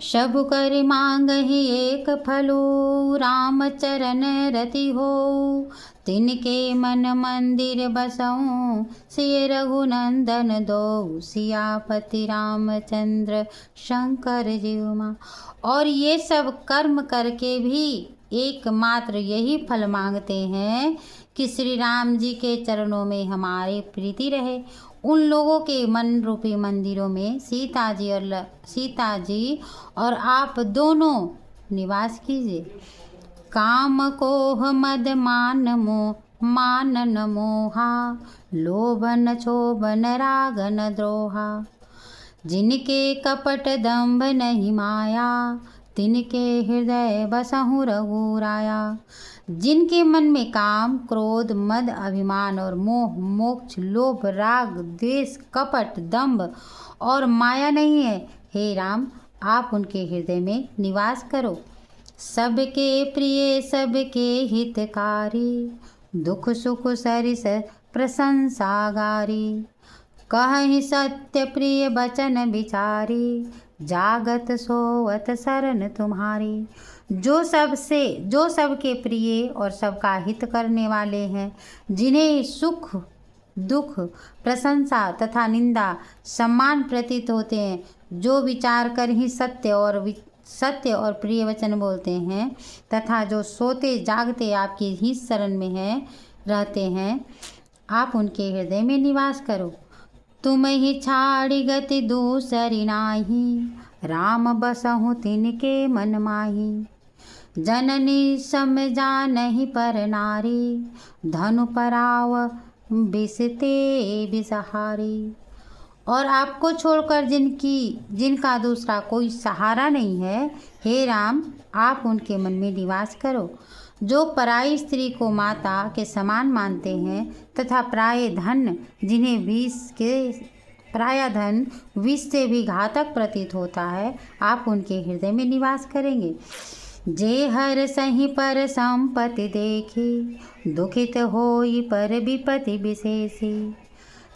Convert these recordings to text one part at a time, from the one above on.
सब कर मांगहि एक फलो, राम चरण रति हो। तिनके मन मंदिर बसऊं, सिय रघुनंदन दो। सियापति रामचंद्र शंकर जीव मां। और ये सब कर्म करके भी एकमात्र यही फल मांगते हैं कि श्री राम जी के चरणों में हमारी प्रीति रहे। उन लोगों के मन रूपी मंदिरों में सीता जी और आप दोनों निवास कीजिए। काम कोह मद मानन मोहा, लोभन क्षोभन रागन द्रोहा। जिनके कपट दंभ नहीं माया, तिनके हृदय बसहु रघुराया। जिनके मन में काम, क्रोध, मद, अभिमान और मोह, मोक्ष, लोभ, राग, द्वेष, कपट, दंभ और माया नहीं है, हे राम आप उनके हृदय में निवास करो। सबके प्रिय सबके हितकारी, दुख सुख सरिस प्रशंसागारी। कहहि सत्य प्रिय बचन विचारी, जागत सोवत शरण तुम्हारी। जो सबके प्रिय और सबका हित करने वाले हैं, जिन्हें सुख दुख प्रशंसा तथा निंदा सम्मान प्रतीत होते हैं, जो विचार कर ही सत्य और प्रिय वचन बोलते हैं, तथा जो सोते जागते आपकी ही शरण में रहते हैं, आप उनके हृदय में निवास करो। तुम ही छाड़ी गति दूसरी नाही, राम बसहु तिनके मन माही। जननी सम जानहि पर नारी, धनु पराव बिसते बिसहारी। और आपको छोड़कर जिनका दूसरा कोई सहारा नहीं है, हे राम आप उनके मन में निवास करो। जो पराई स्त्री को माता के समान मानते हैं तथा पराया धन विष से भी घातक प्रतीत होता है, आप उनके हृदय में निवास करेंगे। जे हर सही पर संपत्ति देखी, दुखित होई पर विपत्ति विशेषी।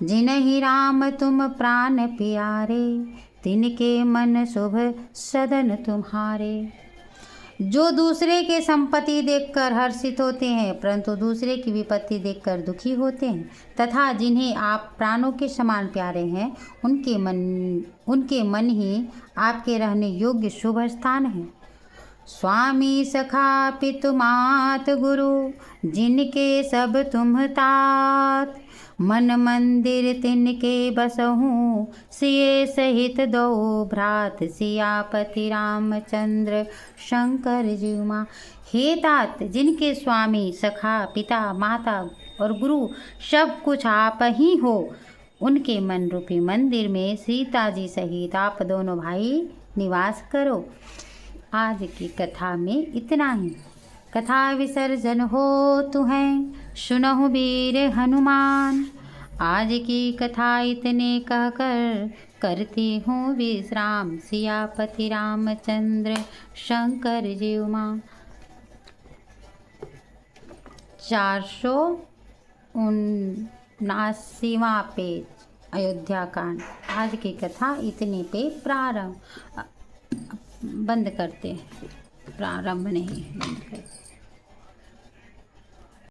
जिनहि राम तुम प्राण प्यारे, तिनके मन शुभ सदन तुम्हारे। जो दूसरे के संपत्ति देखकर हर्षित होते हैं, परंतु दूसरे की विपत्ति देखकर दुखी होते हैं, तथा जिन्हें आप प्राणों के समान प्यारे हैं, उनके मन ही आपके रहने योग्य शुभ स्थान है। स्वामी सखा पितु मात गुरु, जिनके सब तुम तात। मन मंदिर तिनके बसहूँ, सिय सहित दो भ्रात। सियापति रामचंद्र शंकर जीव मां। हे तात, जिनके स्वामी सखा पिता माता और गुरु सब कुछ आप ही हो, उनके मन रूपी मंदिर में सीता जी सहित आप दोनों भाई निवास करो। आज की कथा में इतना ही। कथा विसर्जन हो तुहें, सुनहु वीर हनुमान। आज की कथा इतने कहकर करती हूँ विश्राम। सियापति रामचंद्र शंकर जीव मां। 479वां पेज, अयोध्या कांड। आज की कथा इतने पे प्रारंभ बंद करते हैं, प्रारंभ नहीं बंद करते।